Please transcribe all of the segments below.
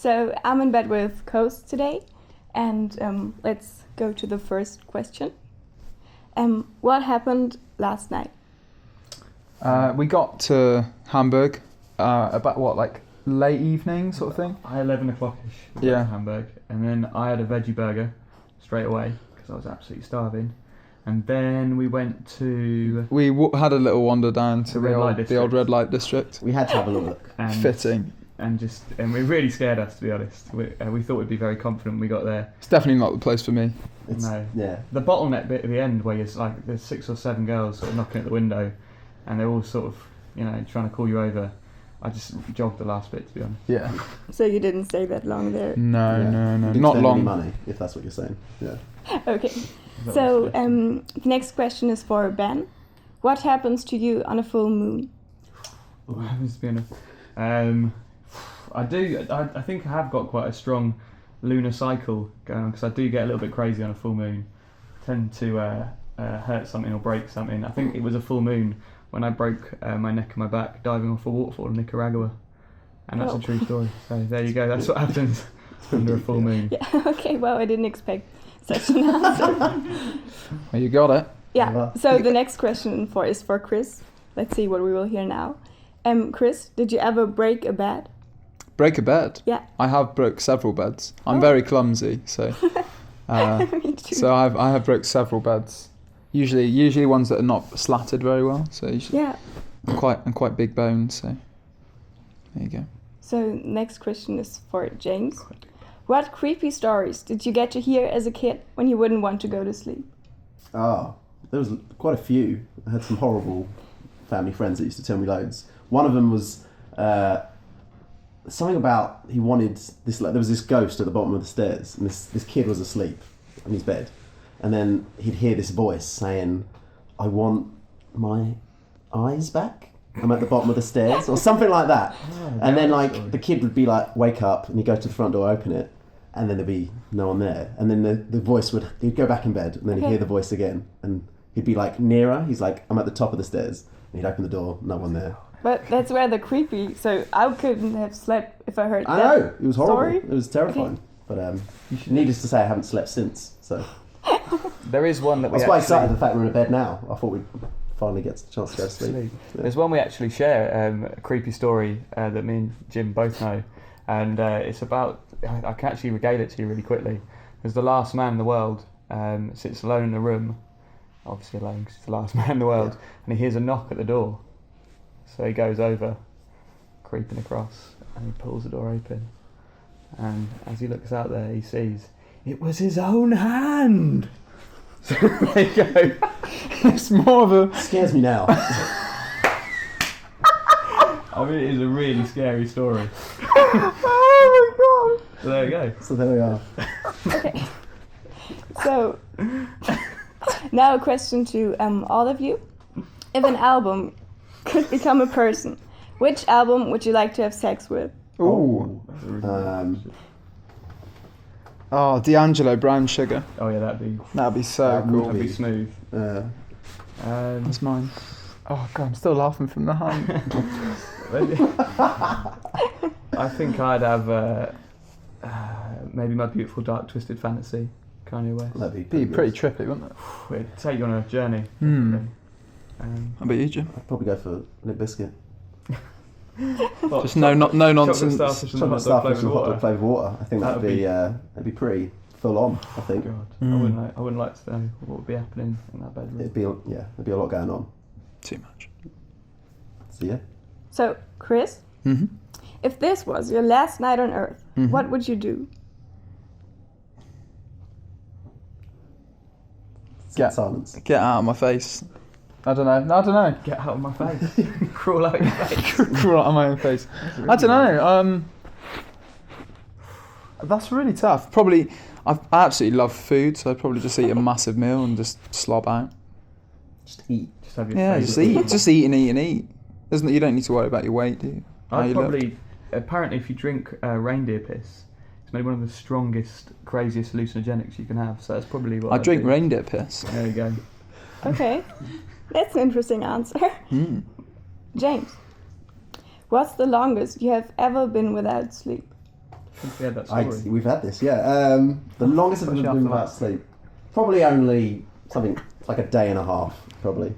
So I'm in bed with Coast today, and let's go to the first question. What happened last night? We got to Hamburg about like late evening sort of thing. 11 o'clock-ish we got to Hamburg, and then I had a veggie burger straight away because I was absolutely starving. And then we went to... We had a little wander down to the old red light district. We had to have a look. Fitting. And it really scared us, to be honest. We thought we'd be very confident when we got there. It's definitely not the place for me. No. Yeah. The bottleneck bit at the end, where there's 6 or 7 girls sort of knocking at the window, and they're all sort of, trying to call you over. I just jogged the last bit, to be honest. Yeah. So you didn't stay that long there? No, You didn't not spend long. any money, if that's what you're saying. Yeah. Okay. So the next question is for Ben. What happens to you on a full moon? What happens to me on I think I have got quite a strong lunar cycle going on, because I do get a little bit crazy on a full moon. I tend to hurt something or break something. I think it was a full moon when I broke my neck and my back diving off a waterfall in Nicaragua. And that's a true story. So there you go. That's what happens under a full moon. Yeah. Okay. Well, I didn't expect such an answer. Well, you got it. Yeah. So the next question is for Chris. Let's see what we will hear now. Chris, did you ever break a bed? Break a bed? Yeah. I have broke several beds. I'm very clumsy, so Me too. so I have broke several beds. Usually ones that are not slatted very well. So usually Yeah. I'm quite big boned. So there you go. So next question is for James. What creepy stories did you get to hear as a kid when you wouldn't want to go to sleep? Oh, there was quite a few. I had some horrible family friends that used to tell me loads. One of them was something about he wanted this. There was this ghost at the bottom of the stairs, and this kid was asleep in his bed, and then he'd hear this voice saying, "I want my eyes back. I'm at the bottom of the stairs," or something like that. And then the kid would be like, wake up, and he'd go to the front door, open it, and then there'd be no one there. And then the voice he'd go back in bed, and then he'd hear the voice again, and he'd be like nearer. He's like, "I'm at the top of the stairs." And he'd open the door, no one there. But that's rather creepy. So I couldn't have slept if I heard that. I know, it was horrible. Story? It was terrifying. Okay. But needless to say, I haven't slept since. So There is one that I was quite excited the fact we're in bed now. I thought we'd finally get the chance to go to sleep. Yeah. There's one we actually share, a creepy story that me and Jim both know, and it's about, I can actually regale it to you really quickly. There's the last man in the world, sits alone in a room, obviously alone because he's the last man in the world, and he hears a knock at the door. So he goes over, creeping across, and he pulls the door open, and as he looks out there, he sees it was his own hand. So there you go. It's more of a... Scares me now. I mean, it is a really scary story. Oh my god! So there you go. So there we are. Okay. So now a question to all of you. If an album could become a person, which album would you like to have sex with? Ooh. Oh, D'Angelo, Brown Sugar. Oh yeah, that'd That'd be so cool. be smooth. That's mine. Oh god, I'm still laughing from the hand. I think I'd have maybe My Beautiful Dark Twisted Fantasy, Kanye West. That'd Be pretty trippy, wouldn't it? It'd take you on a journey. How about you, Jim? I'd probably go for Limp Bizkit. Just no nonsense. Chocolate starfish and hot dog flavoured water. I think that'd be pretty full on. I think. God, I wouldn't like to know what would be happening in that bedroom. There'd be a lot going on. Too much. So yeah. So, Chris, if this was your last night on Earth, what would you do? Silence. Get out of my face. I don't know. Get out of my face. Crawl out of your face. Crawl out of my own face. I don't know. That's really tough. Probably, I absolutely love food, so I'd probably just eat a massive meal and just slob out. Just eat. Just have your Just eat and eat. You don't need to worry about your weight, do you? Apparently if you drink reindeer piss, it's maybe one of the strongest, craziest hallucinogenics you can have, so that's probably what I'd drink do. reindeer piss. There you go. Okay, that's an interesting answer. James, what's the longest you have ever been without sleep? Since we had that story. We've had this, yeah. The longest I've ever been without sleep, probably only something like a day and a half. Probably,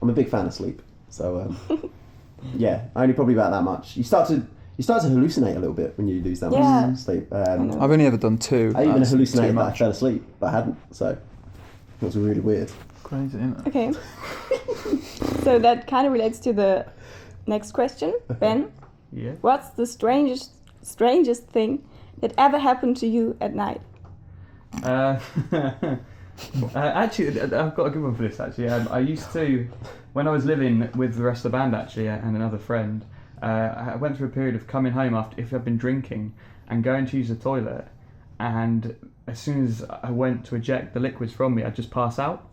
I'm a big fan of sleep, so yeah, only probably about that much. You start to hallucinate a little bit when you lose that much sleep. I've only ever done 2. I even That's hallucinated too that I much. fell asleep, but I hadn't. So it was really weird. Crazy, isn't it? Okay. So that kind of relates to the next question, Ben. Yeah. What's the strangest thing that ever happened to you at night? Actually, I've got a good one for this. Actually, I used to, when I was living with the rest of the band, actually, and another friend, I went through a period of coming home after if I'd been drinking and going to use the toilet, and as soon as I went to eject the liquids from me, I'd just pass out.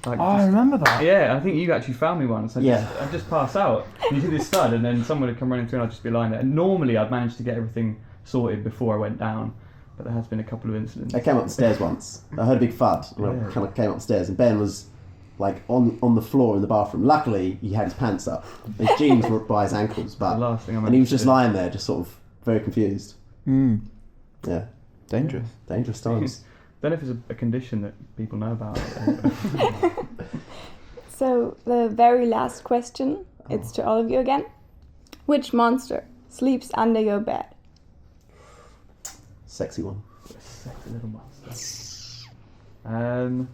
Like I remember that. Yeah, I think you actually found me once. I'd Yeah. just pass out. And you do this thud, and then someone would come running through, and I'd just be lying there. And normally, I'd managed to get everything sorted before I went down, but there has been a couple of incidents. I came up the stairs once. I heard a big thud, and I kind of came up the stairs, and Ben was like on the floor in the bathroom. Luckily, he had his pants up. His jeans were by his ankles, but The last thing I and he was managed just to do. lying there, just sort of very confused. Yeah, Dangerous. dangerous times. Don't know if it's a condition that people know about. So the very last question, it's to all of you again. Which monster sleeps under your bed? Sexy one. Sexy little monster. I don't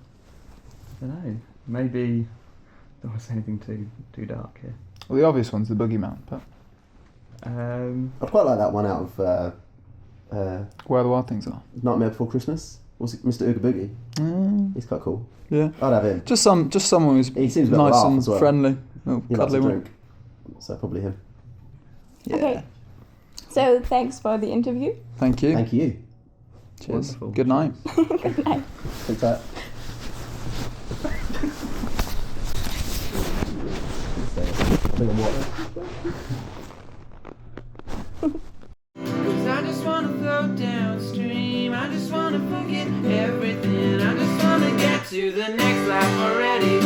know. Maybe. Don't want to say anything too dark here. Well, the obvious one's the boogeyman, but I'd quite like that one out of Where the Wild Things Are. Nightmare Before Christmas. Was it Mr. Ooga Boogie? He's quite cool. Yeah. I'd have him. Just someone who's He seems a bit nice laugh and as well. friendly. Oh, He loves cuddly a one. drink. So probably him. Yeah. Okay. So thanks for the interview. Thank you. Thank you. Cheers. Wonderful. Good night. Good night. Take that. Cause I just wanna float downstream, I just wanna forget everything, I just wanna get to the next life already.